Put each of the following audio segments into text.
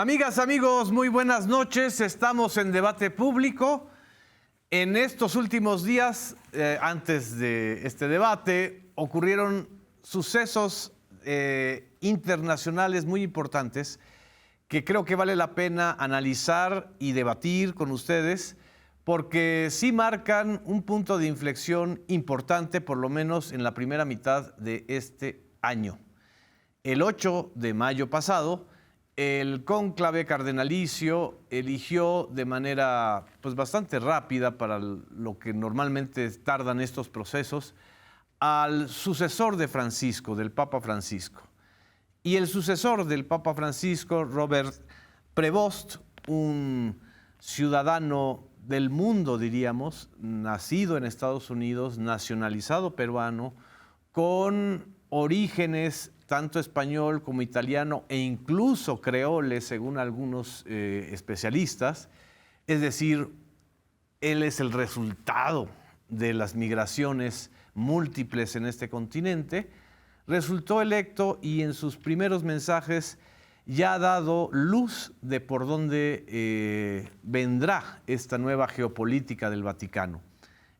Amigas, amigos, muy buenas noches. Estamos en debate público. En estos últimos días, antes de este debate, ocurrieron sucesos internacionales muy importantes que creo que vale la pena analizar y debatir con ustedes, porque sí marcan un punto de inflexión importante, por lo menos en la primera mitad de este año. El 8 de mayo pasado, el cónclave cardenalicio eligió de manera bastante rápida para lo que normalmente tardan estos procesos al sucesor de Francisco, del Papa Francisco. Y el sucesor del Papa Francisco, Robert Prevost, un ciudadano del mundo, diríamos, nacido en Estados Unidos, nacionalizado peruano, con orígenes tanto español como italiano e incluso creole, según algunos especialistas. Es decir, él es el resultado de las migraciones múltiples en este continente. Resultó electo y en sus primeros mensajes ya ha dado luz de por dónde vendrá esta nueva geopolítica del Vaticano.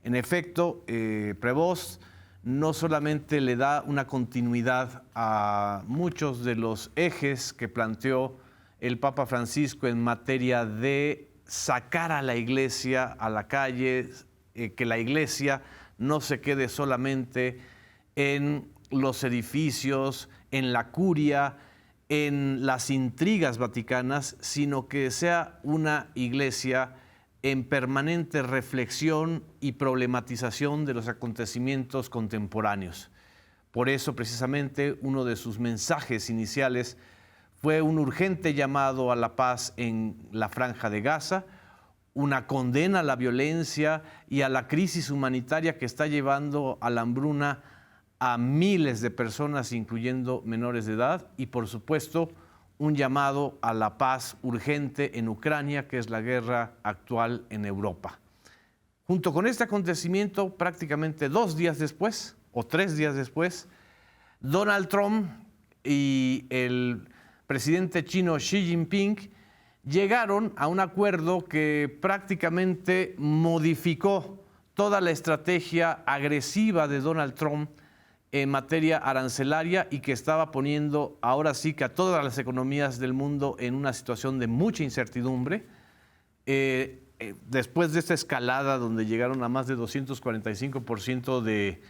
En efecto, Prevost no solamente le da una continuidad a muchos de los ejes que planteó el Papa Francisco en materia de sacar a la Iglesia a la calle, que la Iglesia no se quede solamente en los edificios, en la curia, en las intrigas vaticanas, sino que sea una Iglesia en permanente reflexión y problematización de los acontecimientos contemporáneos. Por eso, precisamente, uno de sus mensajes iniciales fue un urgente llamado a la paz en la Franja de Gaza, una condena a la violencia y a la crisis humanitaria que está llevando a la hambruna a miles de personas, incluyendo menores de edad, y por supuesto, un llamado a la paz urgente en Ucrania, que es la guerra actual en Europa. Junto con este acontecimiento, prácticamente 2 días después, o 3 días después, Donald Trump y el presidente chino Xi Jinping llegaron a un acuerdo que prácticamente modificó toda la estrategia agresiva de Donald Trump en materia arancelaria y que estaba poniendo ahora sí que a todas las economías del mundo en una situación de mucha incertidumbre. Después de esta escalada donde llegaron a más de 245% de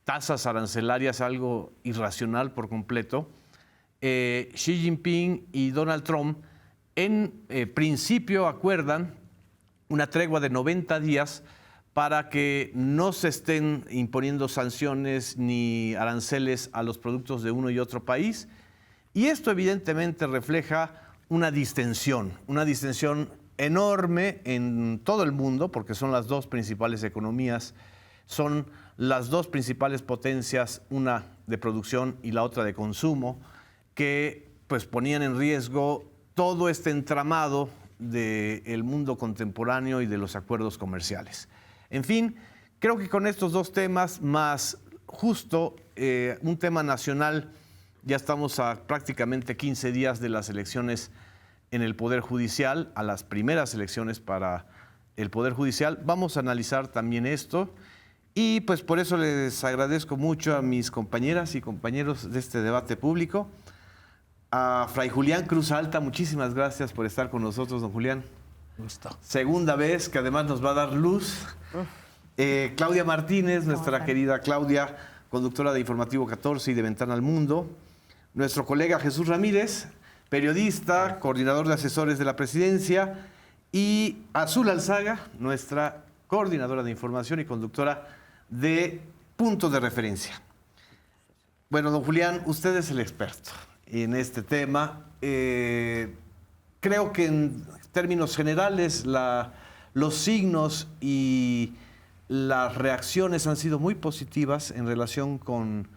tasas arancelarias, algo irracional por completo, Xi Jinping y Donald Trump en principio acuerdan una tregua de 90 días para que no se estén imponiendo sanciones ni aranceles a los productos de uno y otro país. Y esto evidentemente refleja una distensión enorme en todo el mundo, porque son las dos principales economías, son las dos principales potencias, una de producción y la otra de consumo, que ponían en riesgo todo este entramado del mundo contemporáneo y de los acuerdos comerciales. En fin, creo que con estos dos temas, más justo un tema nacional, ya estamos a prácticamente 15 días de las elecciones en el Poder Judicial, a las primeras elecciones para el Poder Judicial. Vamos a analizar también esto y por eso les agradezco mucho a mis compañeras y compañeros de este debate público. A Fray Julián Cruz Alta, muchísimas gracias por estar con nosotros, don Julián. Gusto. Segunda vez que además nos va a dar luz. Claudia Martínez, nuestra querida Claudia, conductora de Informativo 14 y de Ventana al Mundo. Nuestro colega Jesús Ramírez, periodista, coordinador de asesores de la presidencia. Y Azul Alzaga, nuestra coordinadora de información y conductora de Punto de Referencia. Bueno, don Julián, usted es el experto en este tema. Creo que en términos generales los signos y las reacciones han sido muy positivas en relación con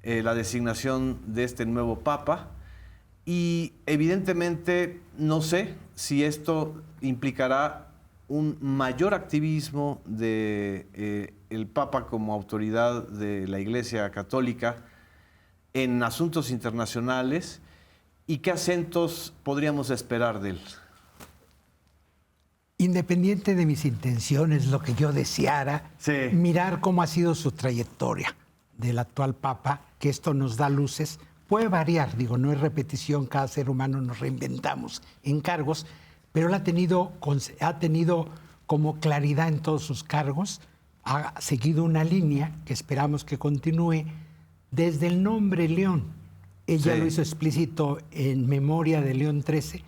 la designación de este nuevo Papa y evidentemente no sé si esto implicará un mayor activismo de el Papa como autoridad de la Iglesia Católica en asuntos internacionales ¿Y qué acentos podríamos esperar de él? Independiente de mis intenciones, lo que yo deseara, mirar cómo ha sido su trayectoria del actual Papa, que esto nos da luces. Puede variar, digo, no es repetición, cada ser humano nos reinventamos en cargos, pero él ha tenido como claridad en todos sus cargos, ha seguido una línea que esperamos que continúe desde el nombre León. Ella lo hizo explícito en memoria de León XIII.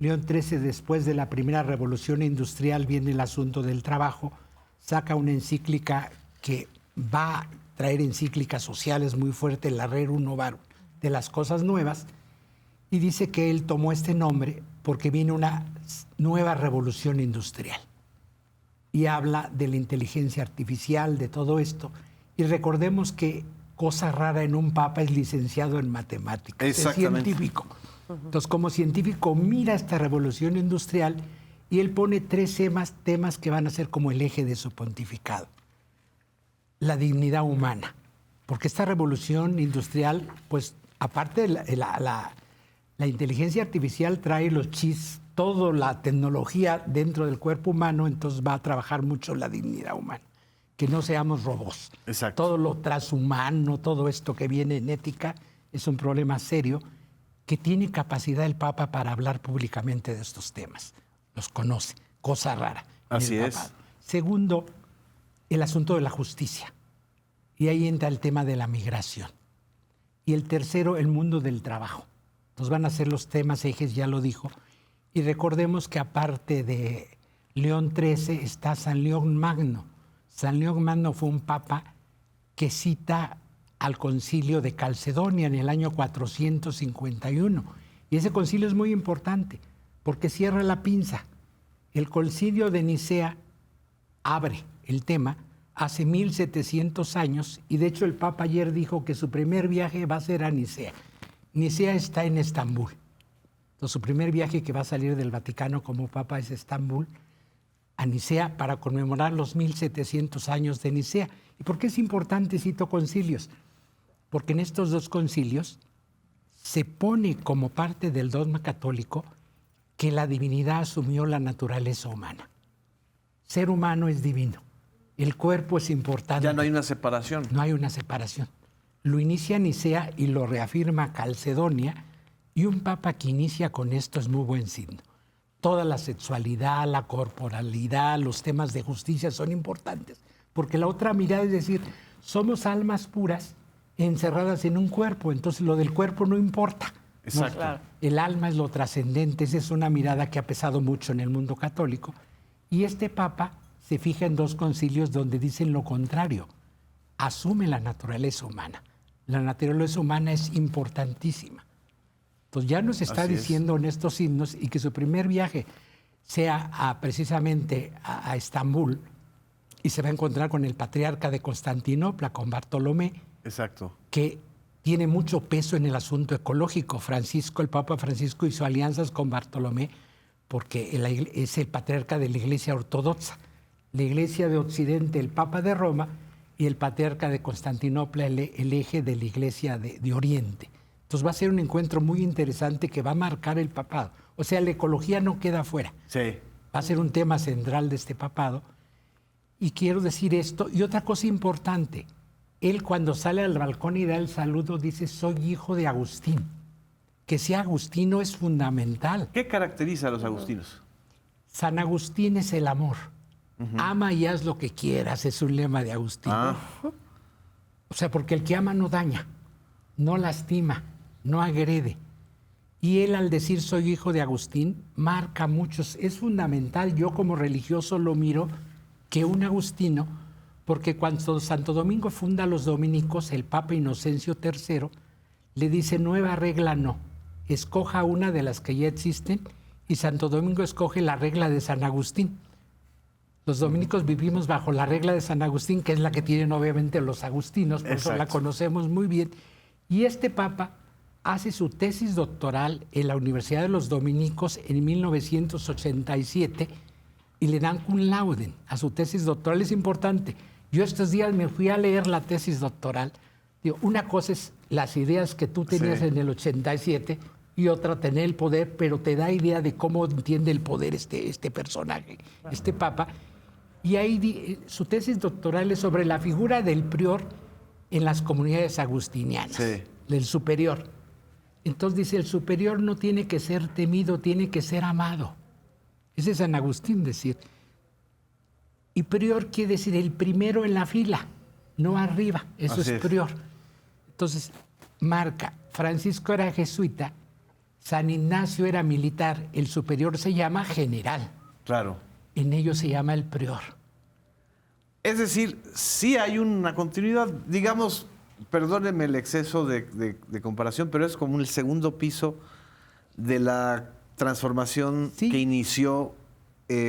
León XIII, después de la primera revolución industrial, viene el asunto del trabajo, saca una encíclica que va a traer encíclicas sociales muy fuertes, la Rerum Novarum, de las cosas nuevas, y dice que él tomó este nombre porque viene una nueva revolución industrial. Y habla de la inteligencia artificial, de todo esto. Y recordemos que cosa rara en un papa es licenciado en matemáticas, es científico. Entonces, como científico, mira esta revolución industrial y él pone 3 temas que van a ser como el eje de su pontificado. La dignidad humana, porque esta revolución industrial, pues, aparte de la inteligencia artificial trae los chips, toda la tecnología dentro del cuerpo humano, entonces va a trabajar mucho la dignidad humana. Que no seamos robots. Exacto. Todo lo transhumano, todo esto que viene en ética, es un problema serio que tiene capacidad el Papa para hablar públicamente de estos temas. Los conoce, cosa rara. Así es. Segundo, el asunto de la justicia. Y ahí entra el tema de la migración. Y el tercero, el mundo del trabajo. Nos van a ser los temas ejes, ya lo dijo. Y recordemos que aparte de León XIII está San León Magno. San León Magno fue un papa que cita al concilio de Calcedonia en el año 451. Y ese concilio es muy importante porque cierra la pinza. El concilio de Nicea abre el tema hace 1700 años y de hecho el Papa ayer dijo que su primer viaje va a ser a Nicea. Nicea está en Estambul. Entonces, su primer viaje que va a salir del Vaticano como Papa es Estambul, a Nicea, para conmemorar los 1700 años de Nicea. ¿Y por qué es importante, cito concilios? Porque en estos 2 concilios se pone como parte del dogma católico que la divinidad asumió la naturaleza humana. Ser humano es divino. El cuerpo es importante. Ya no hay una separación. No hay una separación. Lo inicia Nicea y lo reafirma Calcedonia, y un papa que inicia con esto es muy buen signo. Toda la sexualidad, la corporalidad, los temas de justicia son importantes, porque la otra mirada es decir, somos almas puras encerradas en un cuerpo, entonces lo del cuerpo no importa. Exacto. No, el alma es lo trascendente, esa es una mirada que ha pesado mucho en el mundo católico. Y este papa se fija en 2 concilios donde dicen lo contrario, asume la naturaleza humana. La naturaleza humana es importantísima. Entonces ya nos está diciendo en estos signos y que su primer viaje sea precisamente a Estambul y se va a encontrar con el patriarca de Constantinopla, con Bartolomé, exacto, que tiene mucho peso en el asunto ecológico. El Papa Francisco hizo alianzas con Bartolomé porque es el patriarca de la Iglesia Ortodoxa. La Iglesia de Occidente, el Papa de Roma, y el patriarca de Constantinopla, el eje de la Iglesia de Oriente. Entonces va a ser un encuentro muy interesante que va a marcar el papado. O sea, la ecología no queda fuera. Sí. Va a ser un tema central de este papado. Y quiero decir esto. Y otra cosa importante. Él cuando sale al balcón y da el saludo dice, soy hijo de Agustín. Que sea agustino es fundamental. ¿Qué caracteriza a los agustinos? San Agustín es el amor. Ama y haz lo que quieras, es un lema de Agustín. O sea, porque el que ama no daña, no lastima, no agrede. Y él al decir soy hijo de Agustín, marca muchos. Es fundamental, yo como religioso lo miro, que un agustino, porque cuando Santo Domingo funda los dominicos, el Papa Inocencio III le dice nueva regla no, escoja una de las que ya existen y Santo Domingo escoge la regla de San Agustín. Los dominicos vivimos bajo la regla de San Agustín, que es la que tienen obviamente los agustinos, por eso la conocemos muy bien. Y este papa hace su tesis doctoral en la Universidad de los Dominicos en 1987 y le dan cum laude a su tesis doctoral. Es importante. Yo estos días me fui a leer la tesis doctoral. Digo, una cosa es las ideas que tú tenías en el 87, y otra tener el poder, pero te da idea de cómo entiende el poder este personaje, este papa. Y ahí su tesis doctoral es sobre la figura del prior en las comunidades agustinianas, del superior. Entonces dice, el superior no tiene que ser temido, tiene que ser amado. Ese es San Agustín decir. Y prior quiere decir el primero en la fila, no arriba, eso es prior. Entonces, marca, Francisco era jesuita, San Ignacio era militar, el superior se llama general. Claro. En ello se llama el prior. Es decir, sí hay una continuidad, digamos, perdónenme el exceso de comparación, pero es como el segundo piso de la transformación que inició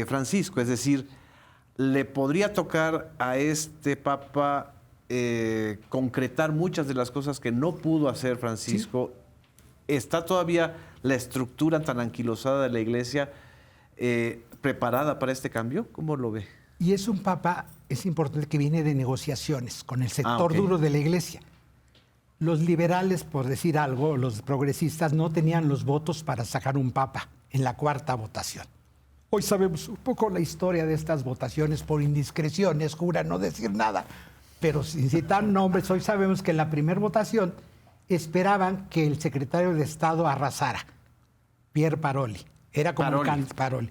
Francisco. Es decir, le podría tocar a este papa concretar muchas de las cosas que no pudo hacer Francisco. ¿Está todavía la estructura tan anquilosada de la Iglesia preparada para este cambio? ¿Cómo lo ve? Y es un papa, es importante, que viene de negociaciones con el sector duro de la Iglesia. Los liberales, por decir algo, los progresistas, no tenían los votos para sacar un papa en la cuarta votación. Hoy sabemos un poco la historia de estas votaciones por indiscreciones, jura no decir nada, pero sin citar nombres, hoy sabemos que en la primera votación esperaban que el secretario de Estado arrasara, Pier Paroli. Era como Paroli.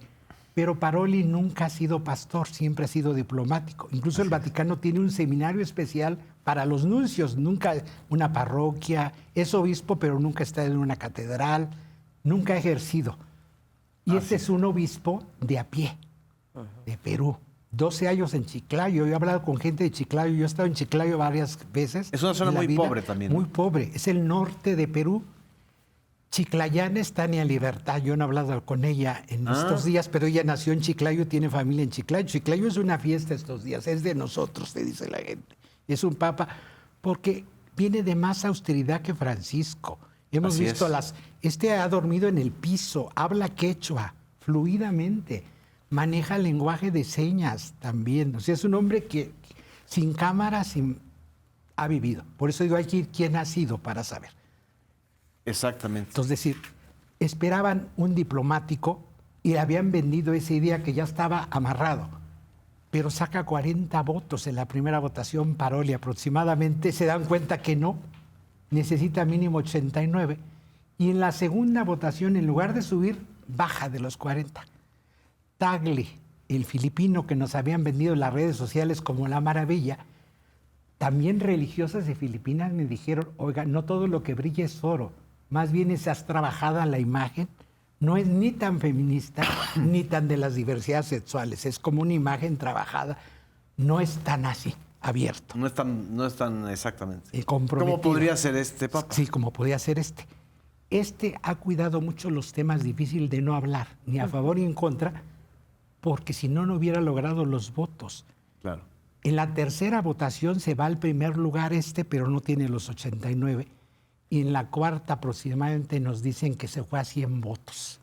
Pero Paroli nunca ha sido pastor, siempre ha sido diplomático. Incluso el Vaticano tiene un seminario especial para los nuncios, nunca una parroquia, es obispo, pero nunca está en una catedral, nunca ha ejercido. Y este es un obispo de a pie, de Perú. 12 años en Chiclayo. Yo he hablado con gente de Chiclayo, yo he estado en Chiclayo varias veces. Es una zona muy pobre también. Muy pobre, es el norte de Perú. Chiclayana es Tania Libertad, yo no he hablado con ella en estos días, pero ella nació en Chiclayo, tiene familia en Chiclayo. Chiclayo es una fiesta estos días, es de nosotros, te dice la gente. Es un papa porque viene de más austeridad que Francisco. Hemos visto este ha dormido en el piso, habla quechua fluidamente, maneja lenguaje de señas también. O sea, es un hombre que sin cámara ha vivido. Por eso digo, hay que ir quién ha sido para saber. Exactamente. Entonces, decir, esperaban un diplomático y le habían vendido esa idea que ya estaba amarrado, pero saca 40 votos en la primera votación, Paroli aproximadamente, se dan cuenta que no, necesita mínimo 89, y en la segunda votación, en lugar de subir, baja de los 40. Tagle, el filipino que nos habían vendido en las redes sociales como la maravilla, también religiosas de Filipinas me dijeron, oiga, no todo lo que brilla es oro, más bien esas trabajada la imagen, no es ni tan feminista ni tan de las diversidades sexuales, es como una imagen trabajada, no es tan así, abierto. No es tan exactamente. Comprometido. ¿Cómo podría ser este papa? Sí, como podría ser este. Este ha cuidado mucho los temas difíciles de no hablar, ni a favor ni en contra, porque si no, no hubiera logrado los votos. Claro. En la tercera votación se va al primer lugar pero no tiene los 89. Y en la cuarta aproximadamente nos dicen que se fue a 100 votos,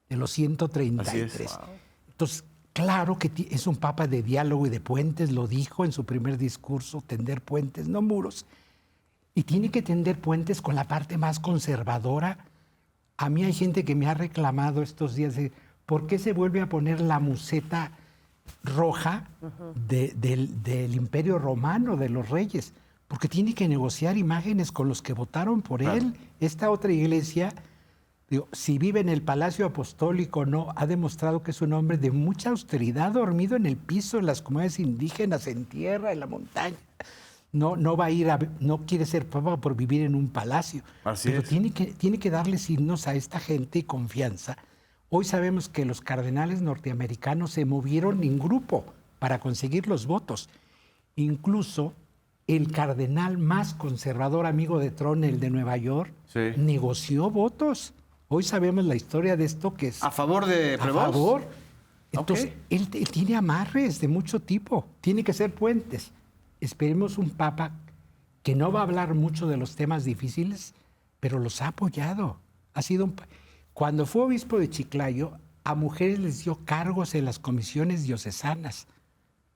de los 133. Así es. Wow. Entonces, claro que es un papa de diálogo y de puentes, lo dijo en su primer discurso, tender puentes, no muros. Y tiene que tender puentes con la parte más conservadora. A mí hay gente que me ha reclamado estos días de por qué se vuelve a poner la museta roja del Imperio Romano, de los reyes, porque tiene que negociar imágenes con los que votaron por él. Esta otra iglesia, digo, si vive en el Palacio Apostólico o no, ha demostrado que es un hombre de mucha austeridad, dormido en el piso, en las comunidades indígenas, en tierra, en la montaña. No va a ir no quiere ser papa por vivir en un palacio. Pero tiene que darle signos a esta gente y confianza. Hoy sabemos que los cardenales norteamericanos se movieron en grupo para conseguir los votos. Incluso el cardenal más conservador, amigo de Trump, el de Nueva York, negoció votos. Hoy sabemos la historia de esto que es... ¿A favor de Prevost? A favor. Entonces, él tiene amarres de mucho tipo. Tiene que ser puentes. Esperemos un papa que no va a hablar mucho de los temas difíciles, pero los ha apoyado. Ha sido Cuando fue obispo de Chiclayo, a mujeres les dio cargos en las comisiones diocesanas.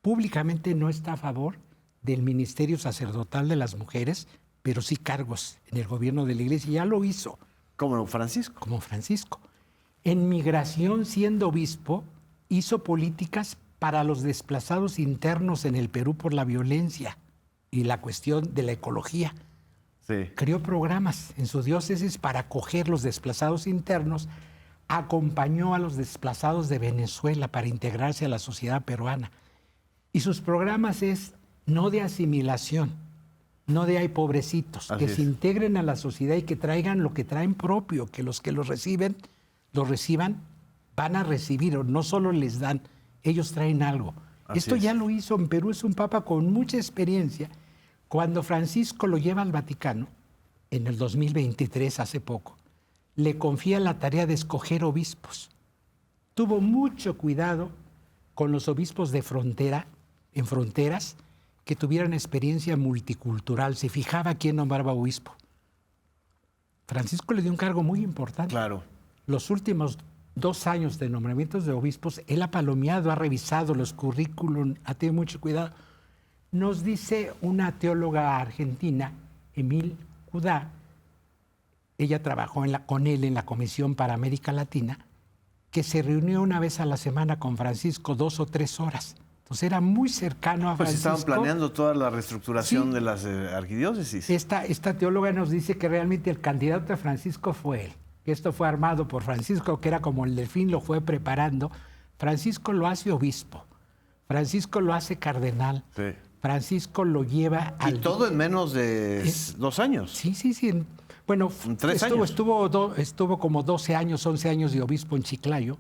Públicamente no está a favor del ministerio sacerdotal de las mujeres, pero sí cargos en el gobierno de la iglesia. Ya lo hizo Como Francisco. Como Francisco. En migración, siendo obispo, hizo políticas para los desplazados internos en el Perú por la violencia y la cuestión de la ecología. Sí. Creó programas en su diócesis para acoger los desplazados internos, acompañó a los desplazados de Venezuela para integrarse a la sociedad peruana. Y sus programas es no de asimilación, no de hay pobrecitos, que se integren a la sociedad y que traigan lo que traen propio, que los reciban, van a recibir, o no solo les dan, ellos traen algo. Esto ya lo hizo en Perú, es un papa con mucha experiencia. Cuando Francisco lo lleva al Vaticano, en el 2023, hace poco, le confía la tarea de escoger obispos. Tuvo mucho cuidado con los obispos de frontera, en fronteras, que tuvieran experiencia multicultural. Se fijaba quién nombraba obispo. Francisco le dio un cargo muy importante. Claro. Los últimos 2 años de nombramientos de obispos, él ha palomeado, ha revisado los currículum, ha tenido mucho cuidado. Nos dice una teóloga argentina, Emil Judá, ella trabajó con él en la Comisión para América Latina, que se reunió una vez a la semana con Francisco 2 o 3 horas. Entonces era muy cercano a Francisco. Pues estaban planeando toda la reestructuración de las arquidiócesis. Esta teóloga nos dice que realmente el candidato de Francisco fue él. Que esto fue armado por Francisco, que era como el delfín, lo fue preparando. Francisco lo hace obispo. Francisco lo hace cardenal. Sí. Francisco lo lleva al... Y todo en menos de 2 años. Sí. Bueno, en 3 años. Estuvo como 12 años, 11 años de obispo en Chiclayo.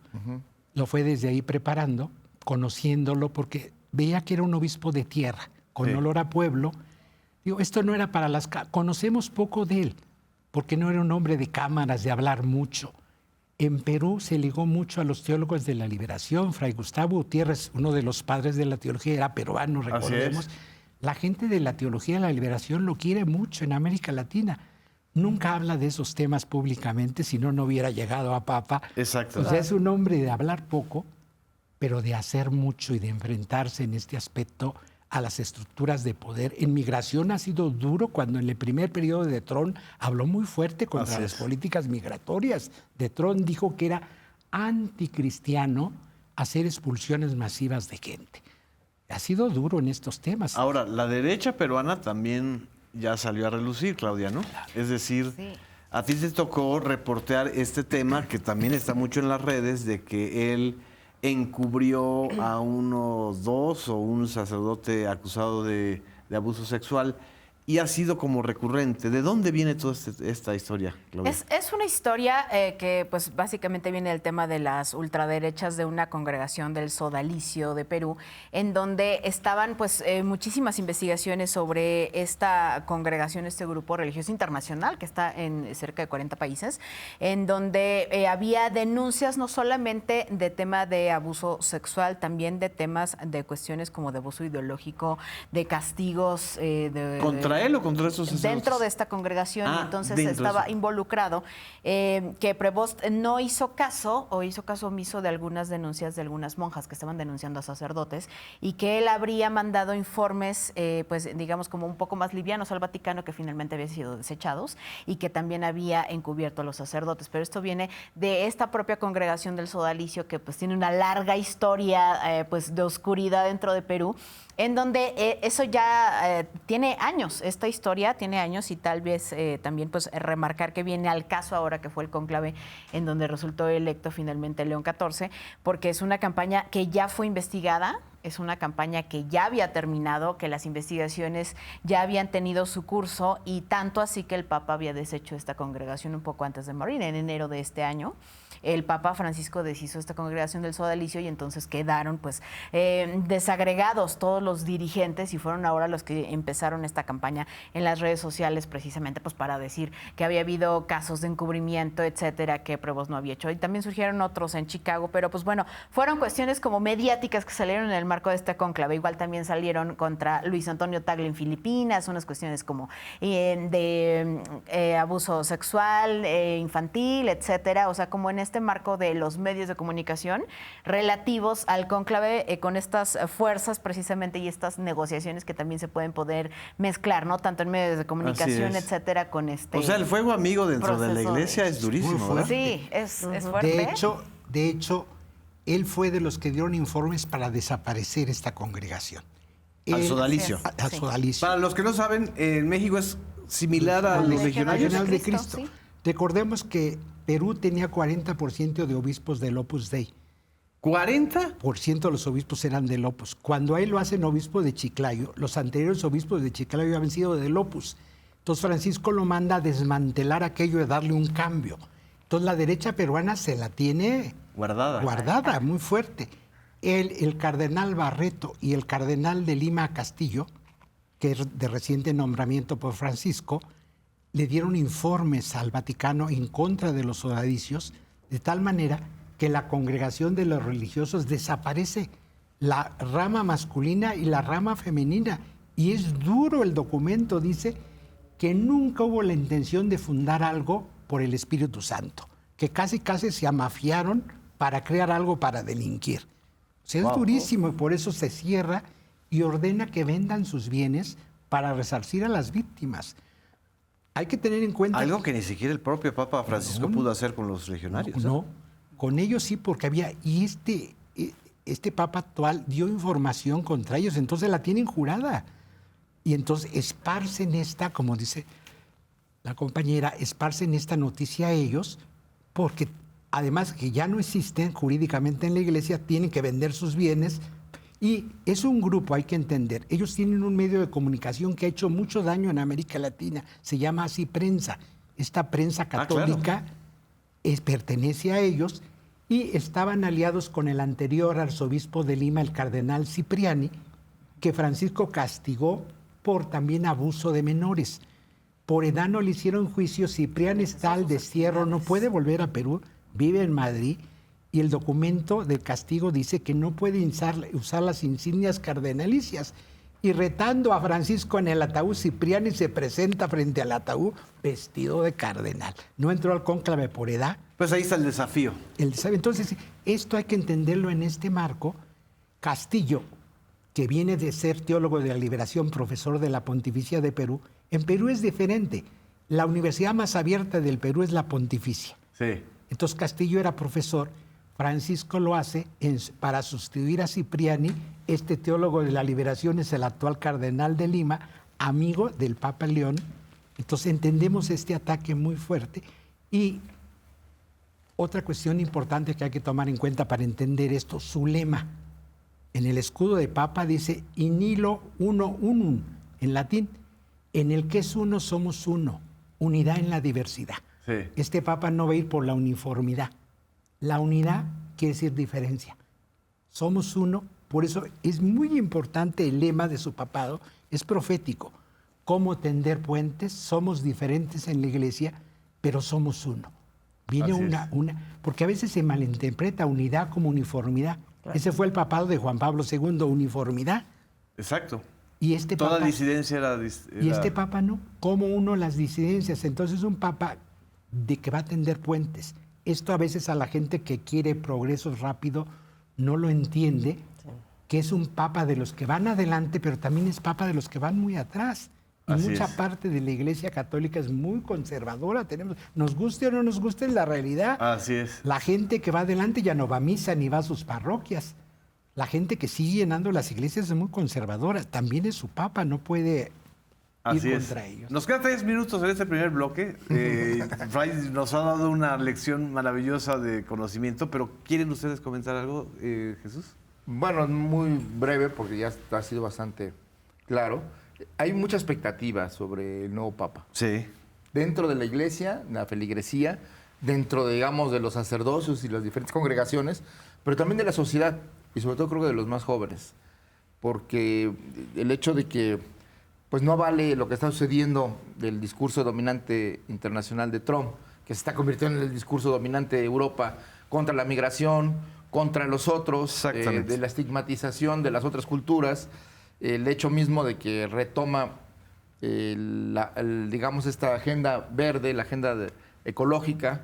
Lo fue desde ahí preparando, conociéndolo, porque veía que era un obispo de tierra, con olor a pueblo. Digo, esto no era para las... Conocemos poco de él, porque no era un hombre de cámaras, de hablar mucho. En Perú se ligó mucho a los teólogos de la liberación. Fray Gustavo Gutiérrez, uno de los padres de la teología, era peruano, recordemos. La gente de la teología de la liberación lo quiere mucho en América Latina. Nunca habla de esos temas públicamente, si no, no hubiera llegado a papa. Exacto. O sea, es un hombre de hablar poco, pero de hacer mucho y de enfrentarse en este aspecto a las estructuras de poder. En migración ha sido duro cuando en el primer periodo de Trump habló muy fuerte contra las políticas migratorias. De Trump dijo que era anticristiano hacer expulsiones masivas de gente. Ha sido duro en estos temas. Ahora, la derecha peruana también ya salió a relucir, Claudia, ¿no? Es decir, a ti te tocó reportear este tema que también está mucho en las redes de que él encubrió a unos 2 o un sacerdote acusado de abuso sexual y ha sido como recurrente. ¿De dónde viene toda esta historia, Claudia? Es una historia que pues básicamente viene del tema de las ultraderechas de una congregación del Sodalicio de Perú, en donde estaban pues muchísimas investigaciones sobre esta congregación, este grupo religioso internacional que está en cerca de 40 países, en donde había denuncias no solamente de tema de abuso sexual, también de temas de cuestiones como de abuso ideológico, de castigos, ¿Contra él o contra esos sacerdotes? Dentro de esta congregación, entonces estaba involucrado, que Prevost no hizo caso o hizo caso omiso de algunas denuncias de algunas monjas que estaban denunciando a sacerdotes y que él habría mandado informes, pues digamos como un poco más livianos al Vaticano, que finalmente habían sido desechados y que también había encubierto a los sacerdotes. Pero esto viene de esta propia congregación del Sodalicio, que pues tiene una larga historia pues de oscuridad dentro de Perú, en donde eso ya tiene años, esta historia tiene años, y tal vez también pues remarcar que viene al caso ahora que fue el cónclave en donde resultó electo finalmente León XIV, porque es una campaña que ya fue investigada, es una campaña que ya había terminado, que las investigaciones ya habían tenido su curso, y tanto así que el Papa había deshecho esta congregación un poco antes de morir, en enero de este año. El Papa Francisco deshizo esta congregación del Sodalicio y entonces quedaron pues desagregados todos los dirigentes, y fueron ahora los que empezaron esta campaña en las redes sociales precisamente pues para decir que había habido casos de encubrimiento, etcétera, que Prevost no había hecho. Y también surgieron otros en Chicago, pero pues bueno, fueron cuestiones como mediáticas que salieron en el marco de este cónclave. Igual también salieron contra Luis Antonio Tagle en Filipinas, unas cuestiones como de abuso sexual, infantil, etcétera. O sea, como en en este marco de los medios de comunicación relativos al cónclave con estas fuerzas precisamente y estas negociaciones que también se pueden poder mezclar, ¿no? Tanto en medios de comunicación, etcétera, con este. O sea, el fuego amigo dentro de la iglesia es durísimo, ¿verdad? Sí, es fuerte. De hecho, él fue de los que dieron informes para desaparecer esta congregación. Al sodalicio. Al sodalicio. Para los que no saben, en México es similar a los legionarios de Cristo. Sí. Recordemos que Perú tenía 40% de obispos del Opus Dei. ¿40%? De los obispos eran del Opus. Cuando a él lo hacen obispo de Chiclayo, los anteriores obispos de Chiclayo habían sido del Opus. Entonces Francisco lo manda a desmantelar aquello y darle un cambio. Entonces la derecha peruana se la tiene guardada, muy fuerte. El cardenal Barreto y el cardenal de Lima Castillo, que es de reciente nombramiento por Francisco, le dieron informes al Vaticano en contra de los sodalicios, de tal manera que la congregación de los religiosos desaparece, la rama masculina y la rama femenina. Y es duro el documento, dice que nunca hubo la intención de fundar algo por el Espíritu Santo, que casi se amafiaron para crear algo para delinquir. O sea, es durísimo y por eso se cierra y ordena que vendan sus bienes para resarcir a las víctimas. Hay que tener en cuenta... Algo que ni siquiera el propio Papa Francisco pudo hacer con los legionarios. No, con ellos sí, porque había... Y este Papa actual dio información contra ellos, entonces la tienen jurada. Y entonces esparcen esta, como dice la compañera, esparcen esta noticia a ellos, porque además que ya no existen jurídicamente en la iglesia, tienen que vender sus bienes. Y es un grupo, hay que entender, ellos tienen un medio de comunicación que ha hecho mucho daño en América Latina, se llama así prensa. Esta prensa católica pertenece a ellos y estaban aliados con el anterior arzobispo de Lima, el cardenal Cipriani, que Francisco castigó por también abuso de menores. Por edad no le hicieron juicio, Cipriani está al destierro, no puede volver a Perú, vive en Madrid, y el documento del castigo dice que no puede usar las insignias cardenalicias. Y retando a Francisco en el ataúd, Cipriani se presenta frente al ataúd vestido de cardenal. No entró al cónclave por edad. Pues ahí está el desafío. Entonces, esto hay que entenderlo en este marco. Castillo, que viene de ser teólogo de la liberación, profesor de la Pontificia de Perú, en Perú es diferente. La universidad más abierta del Perú es la Pontificia. Sí. Entonces Castillo era profesor. Francisco lo hace para sustituir a Cipriani. Este teólogo de la liberación es el actual cardenal de Lima, amigo del Papa León. Entonces entendemos este ataque muy fuerte. Y otra cuestión importante que hay que tomar en cuenta para entender esto, su lema. En el escudo de Papa dice in nihilo uno unum, en latín, en el que es uno somos uno, unidad en la diversidad. Sí. Este Papa no va a ir por la uniformidad. La unidad quiere decir diferencia. Somos uno, por eso es muy importante el lema de su papado, es profético. ¿Cómo tender puentes? Somos diferentes en la iglesia, pero somos uno. Viene porque a veces se malinterpreta unidad como uniformidad. Claro. Ese fue el papado de Juan Pablo II, uniformidad. Exacto. Y este Toda papa, disidencia era... Y este papa no. ¿Cómo uno las disidencias? Entonces un papa de que va a tender puentes. Esto a veces a la gente que quiere progresos rápido no lo entiende, que es un papa de los que van adelante, pero también es papa de los que van muy atrás. Y mucha parte de la Iglesia Católica es muy conservadora. Nos guste o no nos guste, es la realidad. Así es. La gente que va adelante ya no va a misa ni va a sus parroquias. La gente que sigue llenando las iglesias es muy conservadora. También es su papa, no puede ir contra ellos. Nos quedan 3 minutos en este primer bloque. Fray nos ha dado una lección maravillosa de conocimiento, pero ¿quieren ustedes comentar algo, Jesús? Bueno, muy breve, porque ya ha sido bastante claro. Hay mucha expectativa sobre el nuevo Papa. Sí. Dentro de la iglesia, la feligresía, dentro, digamos, de los sacerdocios y las diferentes congregaciones, pero también de la sociedad, y sobre todo creo que de los más jóvenes. Porque el hecho de que pues no vale lo que está sucediendo del discurso dominante internacional de Trump, que se está convirtiendo en el discurso dominante de Europa contra la migración, contra los otros, de la estigmatización de las otras culturas, el hecho mismo de que retoma, digamos, esta agenda verde, la agenda ecológica,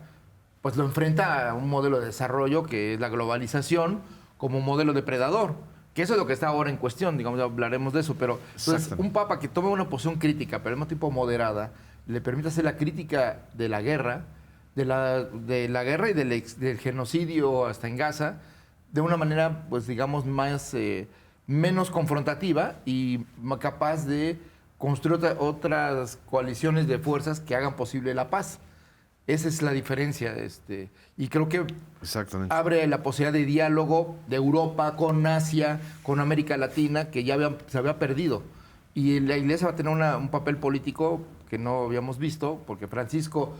pues lo enfrenta a un modelo de desarrollo que es la globalización como un modelo depredador, que eso es lo que está ahora en cuestión, digamos, ya hablaremos de eso, pero entonces, un papa que tome una posición crítica, pero al mismo tiempo moderada, le permite hacer la crítica de la guerra, de la guerra y del genocidio hasta en Gaza, de una manera, pues digamos, menos confrontativa y capaz de construir otras coaliciones de fuerzas que hagan posible la paz. Esa es la diferencia. Y creo que abre la posibilidad de diálogo de Europa con Asia, con América Latina, que ya se había perdido. Y la Iglesia va a tener un papel político que no habíamos visto, porque Francisco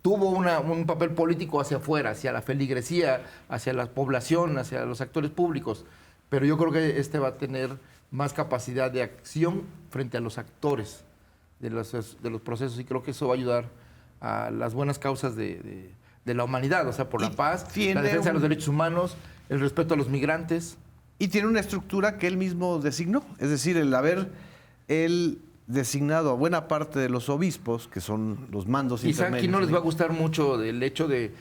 tuvo un papel político hacia afuera, hacia la feligresía, hacia la población, hacia los actores públicos. Pero yo creo que va a tener más capacidad de acción frente a los actores de los procesos, y creo que eso va a ayudar a las buenas causas de la humanidad, o sea, por la paz, la defensa de los derechos humanos, el respeto a los migrantes. Y tiene una estructura que él mismo designó, es decir, el haber él designado a buena parte de los obispos, que son los mandos intermedios. Quizá aquí no les va a gustar mucho del hecho de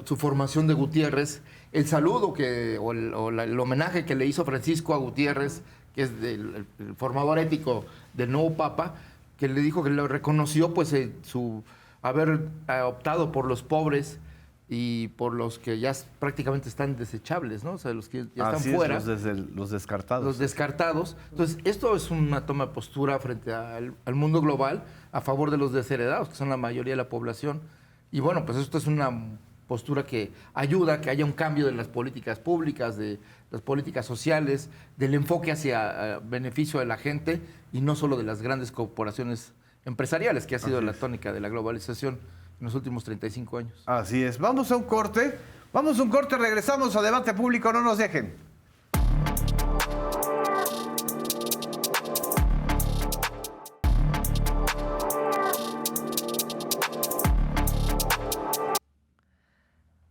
su formación de Gutiérrez, el saludo o el homenaje que le hizo Francisco a Gutiérrez, que es el formador ético del nuevo Papa, que le dijo que lo reconoció, pues su haber optado por los pobres y por los que ya prácticamente están desechables, ¿no? O sea, los que ya están fuera. Los descartados. Los descartados. Entonces, esto es una toma de postura frente al mundo global a favor de los desheredados, que son la mayoría de la población. Y bueno, pues esto es una postura que ayuda a que haya un cambio de las políticas públicas, de las políticas sociales, del enfoque hacia beneficio de la gente y no solo de las grandes corporaciones empresariales, que ha sido la tónica de la globalización en los últimos 35 años. Así es. Vamos a un corte. Regresamos a Debate Público. No nos dejen.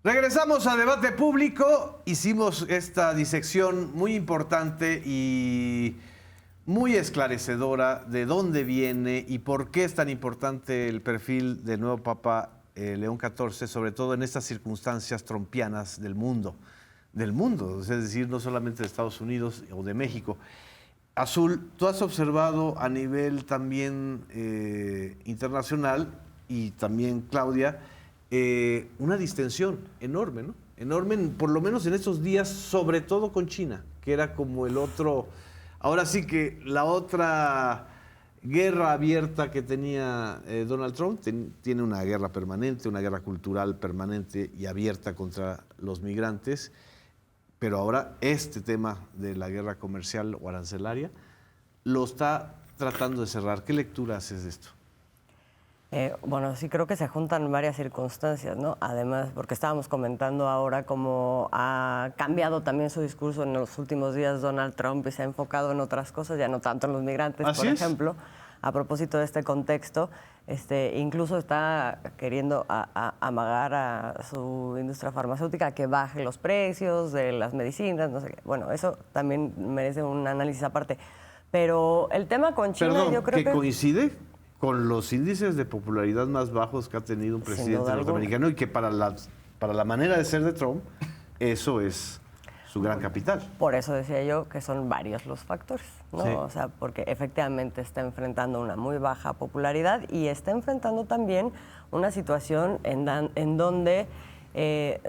Regresamos a Debate Público. Hicimos esta disección muy importante y muy esclarecedora de dónde viene y por qué es tan importante el perfil del nuevo Papa León XIV, sobre todo en estas circunstancias trompianas del mundo, es decir, no solamente de Estados Unidos o de México. Azul, tú has observado a nivel también internacional, y también Claudia, una distensión enorme, ¿no? Enorme, por lo menos en estos días, sobre todo con China, que era como el otro. Ahora sí que la otra guerra abierta que tenía Donald Trump, tiene una guerra permanente, una guerra cultural permanente y abierta contra los migrantes, pero ahora este tema de la guerra comercial o arancelaria lo está tratando de cerrar. ¿Qué lectura haces de esto? Bueno, sí creo que se juntan varias circunstancias, ¿no? Además, porque estábamos comentando ahora cómo ha cambiado también su discurso en los últimos días Donald Trump y se ha enfocado en otras cosas, ya no tanto en los migrantes, por ejemplo. A propósito de este contexto, incluso está queriendo amagar a su industria farmacéutica que baje los precios de las medicinas, no sé qué. Bueno, eso también merece un análisis aparte. Pero el tema con China, yo creo que coincide con los índices de popularidad más bajos que ha tenido un presidente norteamericano y que para la manera de ser de Trump, eso es su gran capital. Por eso decía yo que son varios los factores, ¿no? Sí. O sea, porque efectivamente está enfrentando una muy baja popularidad y está enfrentando también una situación en donde,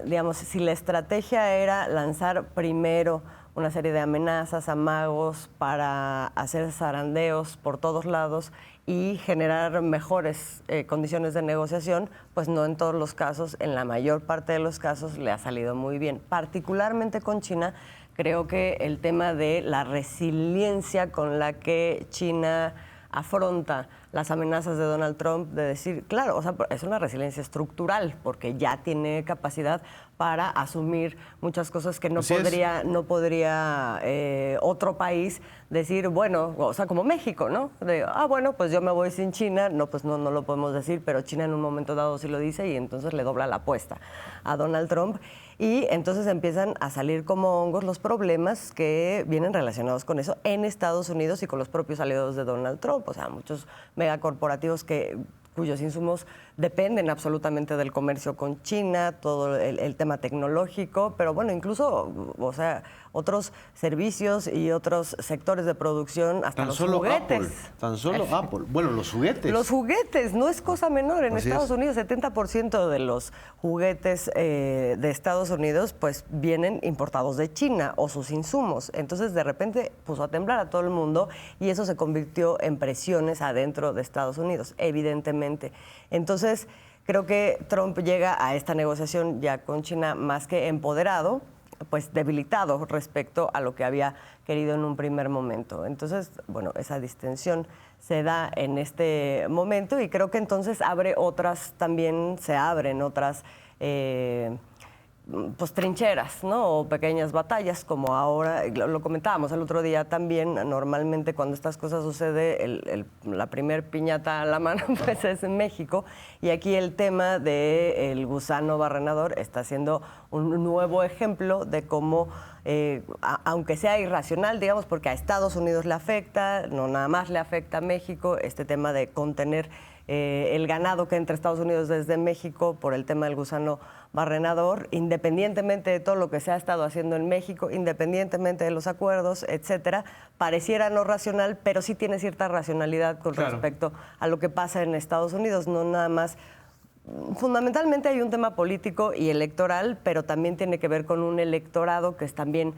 digamos, si la estrategia era lanzar primero una serie de amenazas, amagos para hacer zarandeos por todos lados y generar mejores condiciones de negociación, pues no en todos los casos, en la mayor parte de los casos le ha salido muy bien. Particularmente con China, creo que el tema de la resiliencia con la que China afronta las amenazas de Donald Trump, de decir, claro, o sea, es una resiliencia estructural, porque ya tiene capacidad para asumir muchas cosas que no podría otro país decir, bueno, o sea, como México, ¿no? Bueno, pues yo me voy sin China, no, pues no lo podemos decir, pero China en un momento dado sí lo dice y entonces le dobla la apuesta a Donald Trump. Y entonces empiezan a salir como hongos los problemas que vienen relacionados con eso en Estados Unidos y con los propios aliados de Donald Trump. O sea, muchos megacorporativos que cuyos insumos dependen absolutamente del comercio con China, todo el tema tecnológico, pero bueno, incluso, o sea, otros servicios y otros sectores de producción, hasta los juguetes. Tan solo Apple. Bueno, los juguetes. Los juguetes, no es cosa menor. En Estados Unidos, 70% de los juguetes de Estados Unidos pues vienen importados de China o sus insumos. Entonces, de repente puso a temblar a todo el mundo y eso se convirtió en presiones adentro de Estados Unidos, evidentemente. Entonces, creo que Trump llega a esta negociación ya con China más que empoderado, pues debilitado respecto a lo que había querido en un primer momento. Entonces, bueno, esa distensión se da en este momento y creo que entonces se abren otras pues trincheras, ¿no? O pequeñas batallas, como ahora, lo comentábamos el otro día también, normalmente cuando estas cosas sucede, la primer piñata a la mano pues es en México, y aquí el tema del gusano barrenador está siendo un nuevo ejemplo de cómo, aunque sea irracional, digamos, porque a Estados Unidos le afecta, no nada más le afecta a México, este tema de contener el ganado que entra a Estados Unidos desde México por el tema del gusano barrenador, independientemente de todo lo que se ha estado haciendo en México, independientemente de los acuerdos, etcétera, pareciera no racional, pero sí tiene cierta racionalidad con respecto a lo que pasa en Estados Unidos, no nada más. Fundamentalmente hay un tema político y electoral, pero también tiene que ver con un electorado que es también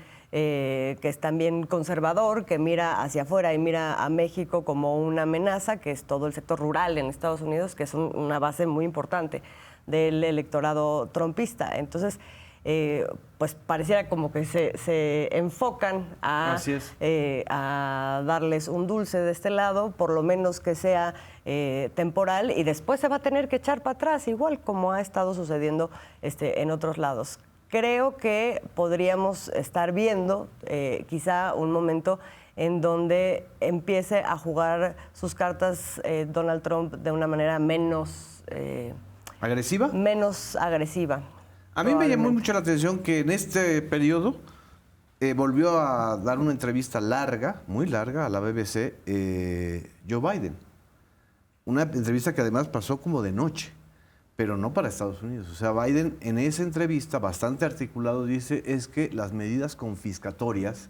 conservador, que mira hacia afuera y mira a México como una amenaza, que es todo el sector rural en Estados Unidos, que es una base muy importante del electorado trumpista. Entonces, pues pareciera como que se enfocan a darles un dulce de este lado, por lo menos que sea temporal, y después se va a tener que echar para atrás, igual como ha estado sucediendo en otros lados. Creo que podríamos estar viendo quizá un momento en donde empiece a jugar sus cartas Donald Trump de una manera menos... ¿agresiva? Menos agresiva. A mí me llamó mucho la atención que en este periodo volvió a dar una entrevista larga, muy larga, a la BBC, Joe Biden. Una entrevista que además pasó como de noche, pero no para Estados Unidos. O sea, Biden en esa entrevista, bastante articulado, dice es que las medidas confiscatorias,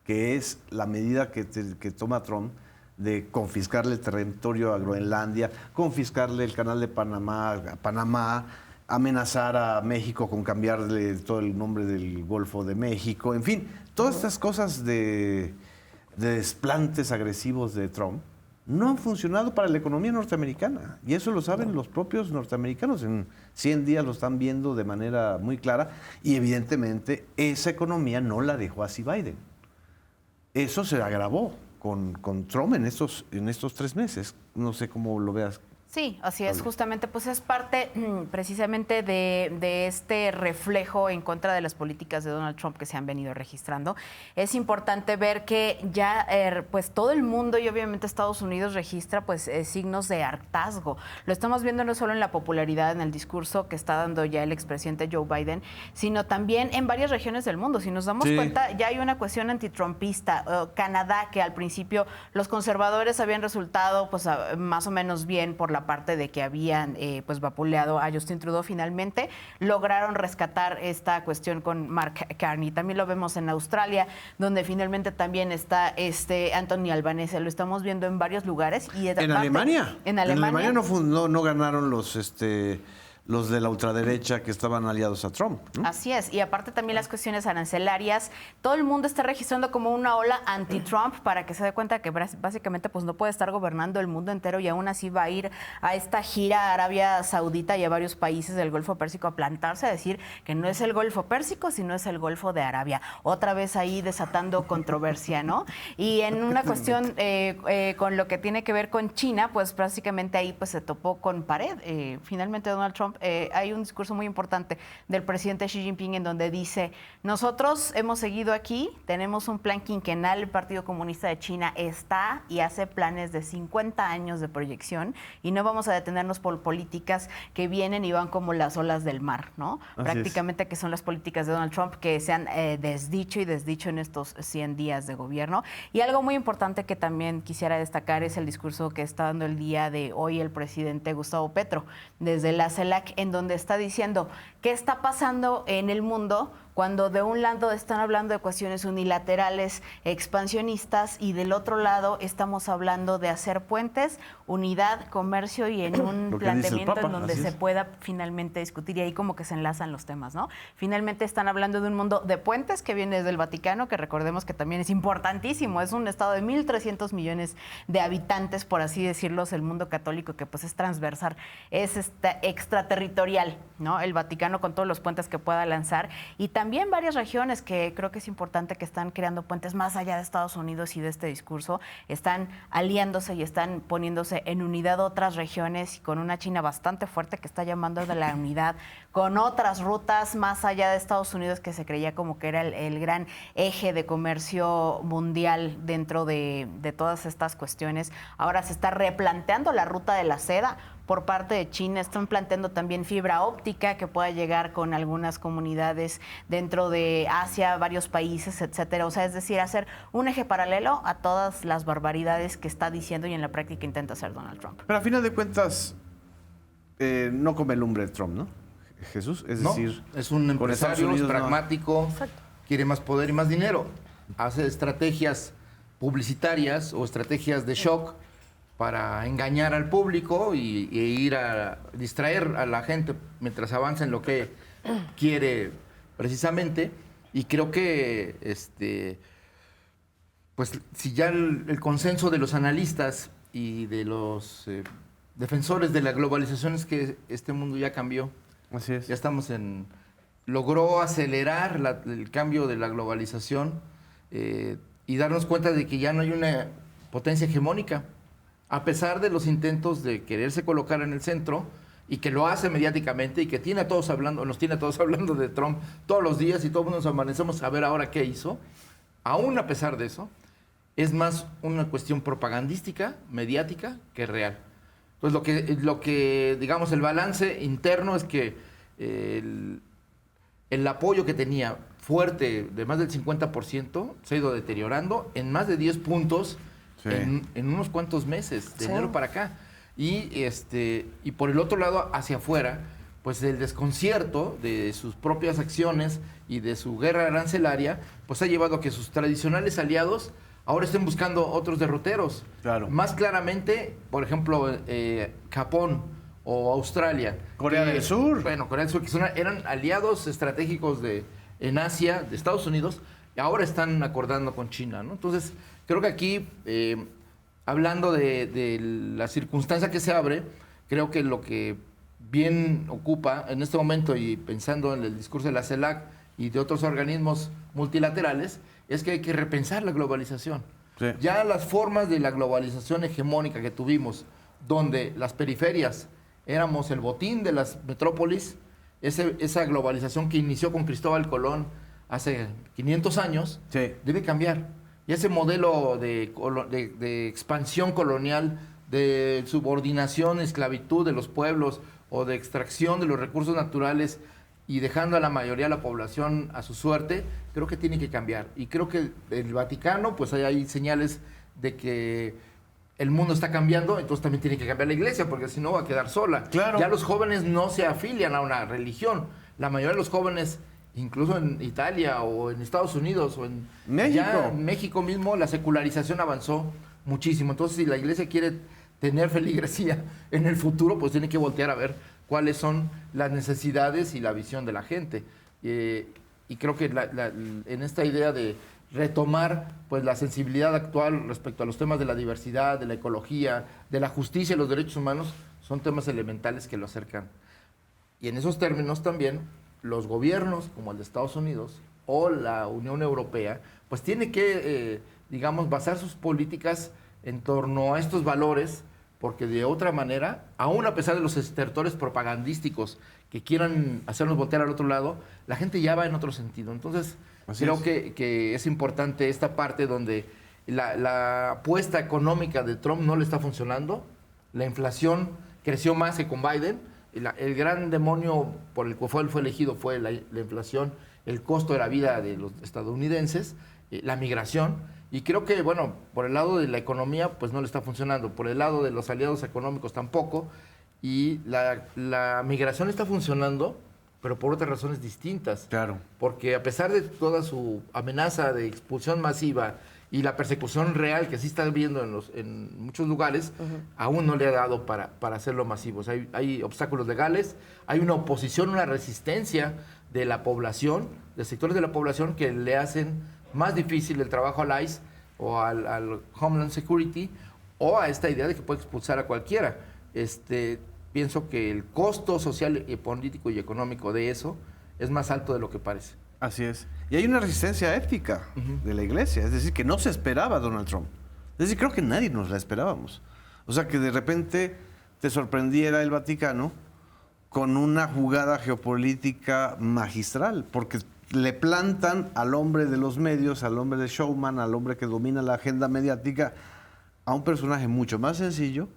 que es la medida que toma Trump, de confiscarle el territorio a Groenlandia, confiscarle el canal de Panamá, amenazar a México con cambiarle todo el nombre del Golfo de México, en fin, todas estas cosas de desplantes agresivos de Trump no han funcionado para la economía norteamericana. Y eso lo saben los propios norteamericanos. En 100 días lo están viendo de manera muy clara. Y evidentemente esa economía no la dejó así Biden. Eso se agravó con Trump en estos 3 meses. No sé cómo lo veas. Sí, así es, justamente, pues es parte precisamente de este reflejo en contra de las políticas de Donald Trump que se han venido registrando. Es importante ver que ya pues todo el mundo y obviamente Estados Unidos registra pues signos de hartazgo. Lo estamos viendo no solo en la popularidad, en el discurso que está dando ya el expresidente Joe Biden, sino también en varias regiones del mundo. Si nos damos cuenta, ya hay una cuestión antitrumpista. Canadá, que al principio los conservadores habían resultado pues más o menos bien por la parte de que habían pues vapuleado a Justin Trudeau, finalmente lograron rescatar esta cuestión con Mark Carney. También lo vemos en Australia, donde finalmente también está Anthony Albanese. Lo estamos viendo en varios lugares. Y ¿En Alemania? En Alemania no ganaron los de la ultraderecha que estaban aliados a Trump, ¿no? Así es, y aparte también las cuestiones arancelarias, todo el mundo está registrando como una ola anti-Trump para que se dé cuenta que básicamente pues no puede estar gobernando el mundo entero y aún así va a ir a esta gira a Arabia Saudita y a varios países del Golfo Pérsico a plantarse, a decir que no es el Golfo Pérsico, sino es el Golfo de Arabia. Otra vez ahí desatando controversia, ¿no? Y en una cuestión con lo que tiene que ver con China, pues prácticamente ahí pues se topó con pared. Finalmente Donald Trump Trump, hay un discurso muy importante del presidente Xi Jinping en donde dice, nosotros hemos seguido aquí, tenemos un plan quinquenal, el Partido Comunista de China está y hace planes de 50 años de proyección y no vamos a detenernos por políticas que vienen y van como las olas del mar, ¿no? Prácticamente que son las políticas de Donald Trump que se han desdicho y desdicho en estos 100 días de gobierno. Y algo muy importante que también quisiera destacar es el discurso que está dando el día de hoy el presidente Gustavo Petro desde la CELAC, en donde está diciendo qué está pasando en el mundo cuando de un lado están hablando de cuestiones unilaterales, expansionistas, y del otro lado estamos hablando de hacer puentes, unidad, comercio y en un planteamiento en donde se pueda finalmente discutir. Y ahí como que se enlazan los temas, ¿no? Finalmente están hablando de un mundo de puentes que viene desde el Vaticano, que recordemos que también es importantísimo. Es un estado de 1.300 millones de habitantes, por así decirlo, el mundo católico, que pues es transversal, es extraterritorial, ¿no? El Vaticano con todos los puentes que pueda lanzar. Y también varias regiones que creo que es importante que están creando puentes más allá de Estados Unidos y de este discurso, están aliándose y están poniéndose en unidad otras regiones, y con una China bastante fuerte que está llamando de la unidad, con otras rutas más allá de Estados Unidos que se creía como que era el gran eje de comercio mundial dentro de todas estas cuestiones. Ahora se está replanteando la ruta de la seda por parte de China, están planteando también fibra óptica que pueda llegar con algunas comunidades dentro de Asia, varios países, etcétera. O sea, es decir, hacer un eje paralelo a todas las barbaridades que está diciendo y en la práctica intenta hacer Donald Trump. Pero a final de cuentas, no come lumbre Trump, ¿no? Jesús, es decir, es un empresario, es pragmático, quiere más poder y más dinero. Hace estrategias publicitarias o estrategias de shock para engañar al público y ir a distraer a la gente mientras avanza en lo que quiere precisamente. Y creo que pues si ya el consenso de los analistas y de los defensores de la globalización es que este mundo ya cambió. Así es. Ya logró acelerar el cambio de la globalización y darnos cuenta de que ya no hay una potencia hegemónica. A pesar de los intentos de quererse colocar en el centro, y que lo hace mediáticamente, y que nos tiene a todos hablando de Trump todos los días, y todos nos amanecemos a ver ahora qué hizo, aún a pesar de eso, es más una cuestión propagandística, mediática, que real. Entonces, lo que digamos, el balance interno es que el apoyo que tenía fuerte de más del 50% se ha ido deteriorando en más de 10 puntos. Sí. En unos cuantos meses, de enero para acá. Y por el otro lado, hacia afuera, pues el desconcierto de sus propias acciones y de su guerra arancelaria, pues ha llevado a que sus tradicionales aliados ahora estén buscando otros derroteros. Claro. Más claramente, por ejemplo, Japón o Australia. Corea del Sur. Bueno, Corea del Sur, que eran aliados estratégicos en Asia, de Estados Unidos, y ahora están acordando con China, ¿no? Entonces, creo que aquí, hablando de la circunstancia que se abre, creo que lo que bien ocupa en este momento, y pensando en el discurso de la CELAC y de otros organismos multilaterales, es que hay que repensar la globalización. Sí. Ya las formas de la globalización hegemónica que tuvimos, donde las periferias éramos el botín de las metrópolis, esa globalización que inició con Cristóbal Colón hace 500 años, sí, debe cambiar. Y ese modelo de expansión colonial, de subordinación, esclavitud de los pueblos o de extracción de los recursos naturales y dejando a la mayoría de la población a su suerte, creo que tiene que cambiar. Y creo que el Vaticano, pues hay señales de que el mundo está cambiando, entonces también tiene que cambiar la iglesia, porque si no va a quedar sola. Claro. Ya los jóvenes no se afilian a una religión. La mayoría de los jóvenes, incluso en Italia o en Estados Unidos o en México, ya en México mismo, la secularización avanzó muchísimo. Entonces, si la iglesia quiere tener feligresía en el futuro, pues tiene que voltear a ver cuáles son las necesidades y la visión de la gente. Y creo que en esta idea de retomar pues la sensibilidad actual respecto a los temas de la diversidad, de la ecología, de la justicia y los derechos humanos, son temas elementales que lo acercan. Y en esos términos también, los gobiernos, como el de Estados Unidos o la Unión Europea, pues tiene que, digamos, basar sus políticas en torno a estos valores porque de otra manera, aún a pesar de los estertores propagandísticos que quieran hacernos voltear al otro lado, la gente ya va en otro sentido. Entonces, creo que es importante esta parte donde la apuesta económica de Trump no le está funcionando, la inflación creció más que con Biden, el gran demonio por el cual fue elegido fue la inflación, el costo de la vida de los estadounidenses, la migración. Y creo que, bueno, por el lado de la economía, pues no le está funcionando. Por el lado de los aliados económicos tampoco. Y la migración está funcionando, pero por otras razones distintas. Claro. Porque a pesar de toda su amenaza de expulsión masiva y la persecución real que sí está viendo en muchos lugares, aún no le ha dado para hacerlo masivo. O sea, hay obstáculos legales, hay una oposición, una resistencia de la población, de sectores de la población que le hacen más difícil el trabajo al ICE o al Homeland Security o a esta idea de que puede expulsar a cualquiera. Pienso que el costo social, político y económico de eso es más alto de lo que parece. Así es. Y hay una resistencia ética de la iglesia, es decir, que no se esperaba Donald Trump. Es decir, creo que nadie nos la esperábamos. O sea, que de repente te sorprendiera el Vaticano con una jugada geopolítica magistral, porque le plantan al hombre de los medios, al hombre de showman, al hombre que domina la agenda mediática, a un personaje mucho más sencillo,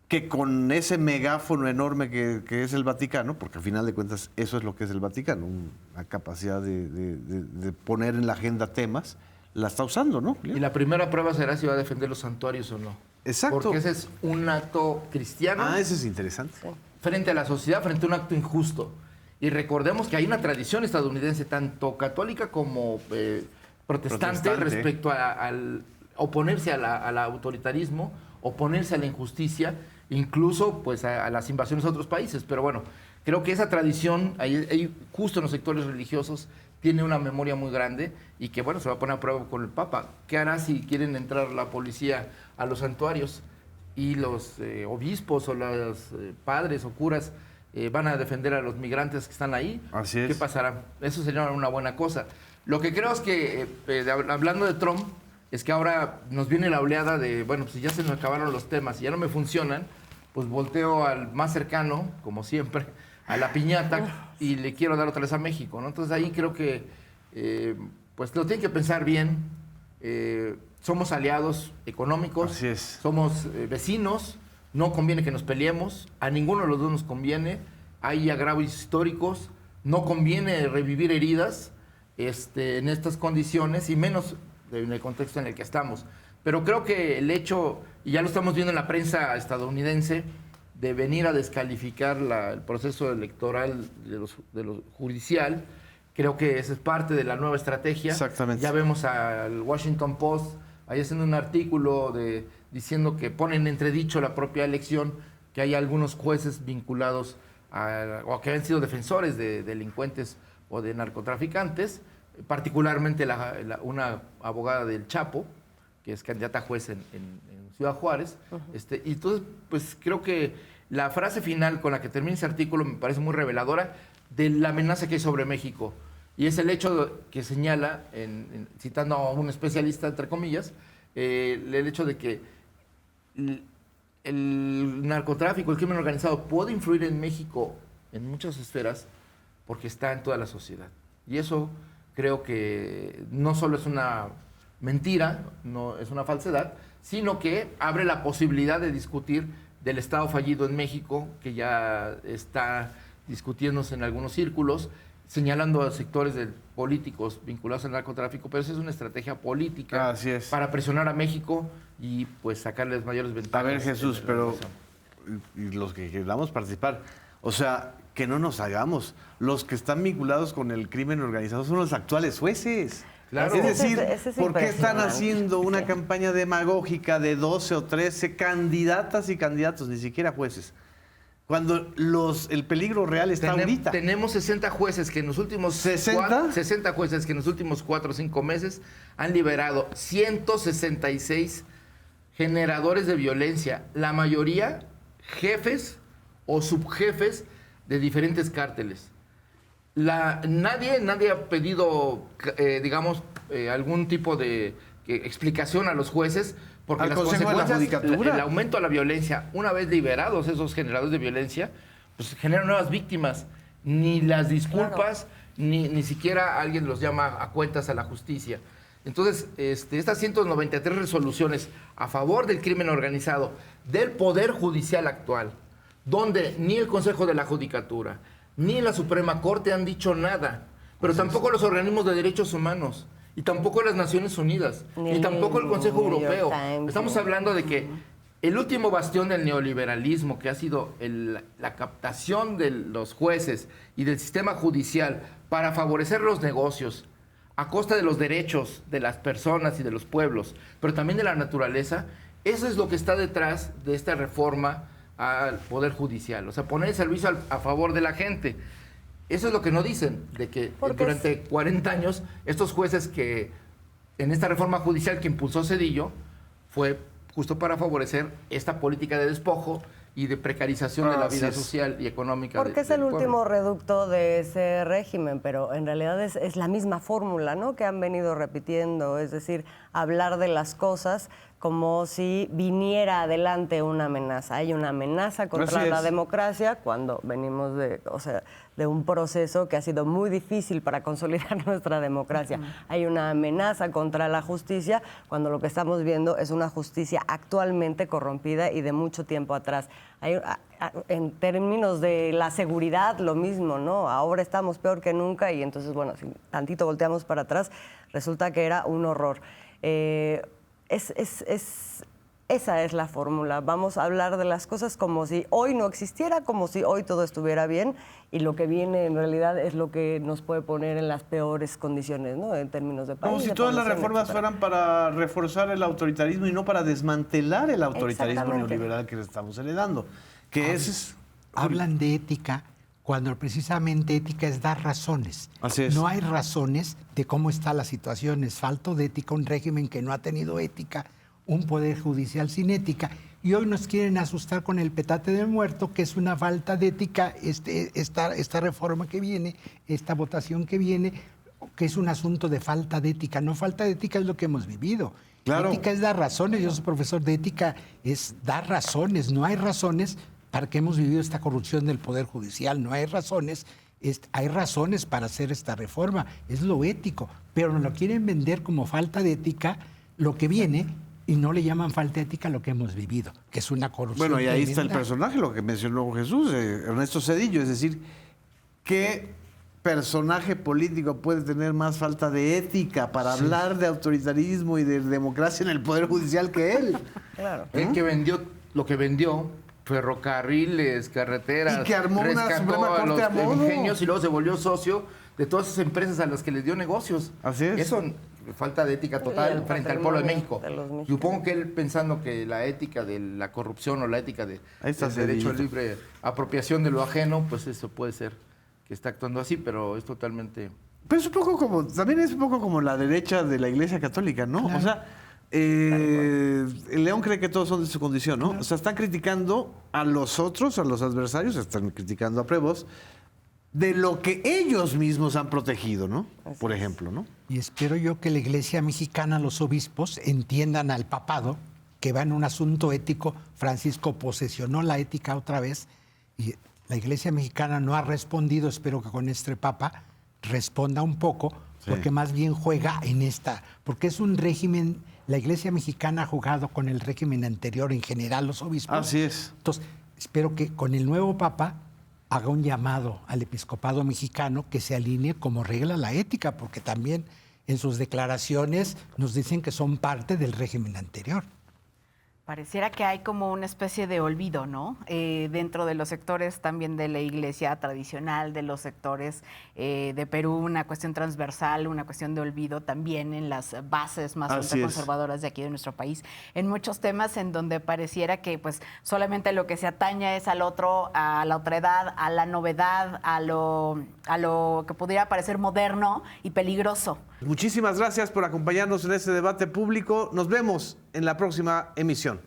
que con ese megáfono enorme que es el Vaticano, porque al final de cuentas eso es lo que es el Vaticano, una capacidad de poner en la agenda temas, la está usando, ¿no? Y la primera prueba será si va a defender los santuarios o no. Exacto. Porque ese es un acto cristiano. Ah, ese es interesante. Sí. Frente a la sociedad, frente a un acto injusto. Y recordemos que hay una tradición estadounidense, tanto católica como protestante, respecto al oponerse al autoritarismo, oponerse a la injusticia, incluso pues a las invasiones a otros países. Pero bueno, creo que esa tradición, justo en los sectores religiosos, tiene una memoria muy grande y que, bueno, se va a poner a prueba con el Papa. ¿Qué hará si quieren entrar la policía a los santuarios y los obispos o los padres o curas van a defender a los migrantes que están ahí? Así es. ¿Qué pasará? Eso sería una buena cosa. Lo que creo es que, hablando de Trump, es que ahora nos viene la oleada de, bueno, pues ya se nos acabaron los temas y ya no me funcionan, pues volteo al más cercano, como siempre, a la piñata y le quiero dar otra vez a México, ¿no? Entonces ahí creo que, pues lo tienen que pensar bien. Somos aliados económicos, así es. Somos vecinos, no conviene que nos peleemos, a ninguno de los dos nos conviene, hay agravios históricos, no conviene revivir heridas en estas condiciones y menos en el contexto en el que estamos. Pero creo que el hecho, y ya lo estamos viendo en la prensa estadounidense, de venir a descalificar el proceso electoral de lo judicial, creo que esa es parte de la nueva estrategia. Exactamente. Ya vemos al Washington Post ahí haciendo un artículo diciendo que ponen en entredicho la propia elección, que hay algunos jueces vinculados o que han sido defensores de delincuentes o de narcotraficantes, particularmente una abogada del Chapo, que es candidata a juez en Ciudad Juárez. Y entonces, pues creo que la frase final con la que termina ese artículo me parece muy reveladora de la amenaza que hay sobre México. Y es el hecho que señala, citando a un especialista, entre comillas, el hecho de que el narcotráfico, el crimen organizado puede influir en México en muchas esferas porque está en toda la sociedad. Y eso creo que no solo es una mentira, no es una falsedad, sino que abre la posibilidad de discutir del Estado fallido en México, que ya está discutiéndose en algunos círculos, señalando a sectores políticos vinculados al narcotráfico, pero esa es una estrategia política para presionar a México y pues sacarles mayores ventajas. A ver, Jesús, pero y los que queramos participar, o sea, que no nos hagamos, los que están vinculados con el crimen organizado son los actuales jueces. Claro. Es decir, ¿por qué están haciendo una campaña demagógica de 12 o 13 candidatas y candidatos, ni siquiera jueces? Cuando el peligro real está ahorita. Tenemos 60 jueces que en los últimos 60 jueces que en los últimos 4 o 5 meses han liberado 166 generadores de violencia, la mayoría jefes o subjefes de diferentes cárteles. Nadie ha pedido, digamos, algún tipo de explicación a los jueces, porque al las Consejo de la consecuencias, Judicatura. el aumento de la violencia, una vez liberados esos generadores de violencia, pues generan nuevas víctimas. Ni las disculpas, ni siquiera alguien los llama a cuentas a la justicia. Entonces, estas 193 resoluciones a favor del crimen organizado, del Poder Judicial actual, donde ni el Consejo de la Judicatura, ni la Suprema Corte han dicho nada, pero tampoco los organismos de derechos humanos, y tampoco las Naciones Unidas, ni tampoco el Consejo Europeo. Estamos hablando de que el último bastión del neoliberalismo, que ha sido la captación de los jueces y del sistema judicial para favorecer los negocios a costa de los derechos de las personas y de los pueblos, pero también de la naturaleza, eso es lo que está detrás de esta reforma al Poder Judicial. O sea, poner el servicio a favor de la gente. Eso es lo que no dicen, de que durante 40 años estos jueces que en esta reforma judicial que impulsó Zedillo fue justo para favorecer esta política de despojo y de precarización de la vida social y económica. Porque es el último reducto de ese régimen, pero en realidad es la misma fórmula, ¿no?, que han venido repitiendo, es decir, hablar de las cosas como si viniera adelante una amenaza. Hay una amenaza contra la democracia cuando venimos de un proceso que ha sido muy difícil para consolidar nuestra democracia. Hay una amenaza contra la justicia cuando lo que estamos viendo es una justicia actualmente corrompida y de mucho tiempo atrás. En términos de la seguridad, lo mismo, ¿no? Ahora estamos peor que nunca y entonces, bueno, si tantito volteamos para atrás, resulta que era un horror. Esa es la fórmula. Vamos a hablar de las cosas como si hoy no existiera, como si hoy todo estuviera bien, y lo que viene en realidad es lo que nos puede poner en las peores condiciones, ¿no?, en términos de país. Como si todas las reformas fueran para reforzar el autoritarismo y no para desmantelar el autoritarismo neoliberal que le estamos heredando. Hablan de ética cuando precisamente ética es dar razones. Así es. No hay razones de cómo está la situación. Es falta de ética, un régimen que no ha tenido ética, un poder judicial sin ética. Y hoy nos quieren asustar con el petate del muerto, que es una falta de ética, esta reforma que viene, esta votación que viene, que es un asunto de falta de ética. No, falta de ética es lo que hemos vivido. Claro. Ética es dar razones. Yo soy profesor de ética, es dar razones. No hay razones para que hemos vivido esta corrupción del Poder Judicial. No hay razones. Hay razones para hacer esta reforma. Es lo ético. Pero nos lo quieren vender como falta de ética lo que viene, y no le llaman falta de ética lo que hemos vivido, que es una corrupción. Bueno, y ahí está el tremenda. personaje, lo que mencionó Jesús, Ernesto Zedillo, es decir, ¿qué personaje político puede tener más falta de ética para hablar de autoritarismo y de democracia en el Poder Judicial que él? Claro. El que vendió lo que vendió, ferrocarriles, carreteras, y que armó una Suprema Corte a modo. Ingenios y luego se volvió socio de todas esas empresas a las que les dio negocios. Así es. Eso, falta de ética total frente al pueblo de México. De Supongo que él pensando que la ética de la corrupción o la ética del derecho a libre apropiación de lo ajeno, pues eso puede ser que está actuando así, pero es totalmente... Pero es un poco como, también es un poco como la derecha de la Iglesia Católica, ¿no? Claro. O sea, el León cree que todos son de su condición, ¿no? Claro. O sea, están criticando a los otros, a los adversarios, están criticando a Prevost, de lo que ellos mismos han protegido, ¿no? Por ejemplo, ¿no? Y espero yo que la Iglesia mexicana, los obispos, entiendan al papado, que va en un asunto ético. Francisco posesionó la ética otra vez y la Iglesia mexicana no ha respondido. Espero que con este papa responda un poco, porque más bien juega en esta, porque es un régimen, la Iglesia mexicana ha jugado con el régimen anterior, en general los obispos. Así es. Entonces, espero que con el nuevo papa haga un llamado al episcopado mexicano que se alinee como regla la ética, porque también en sus declaraciones nos dicen que son parte del régimen anterior. Pareciera que hay como una especie de olvido, ¿no? Dentro de los sectores también de la iglesia tradicional, de los sectores de Perú, una cuestión transversal, una cuestión de olvido también en las bases más ultraconservadoras de aquí de nuestro país, en muchos temas en donde pareciera que pues solamente lo que se ataña es al otro, a la otredad, a la novedad, a lo que pudiera parecer moderno y peligroso. Muchísimas gracias por acompañarnos en este debate público. Nos vemos en la próxima emisión.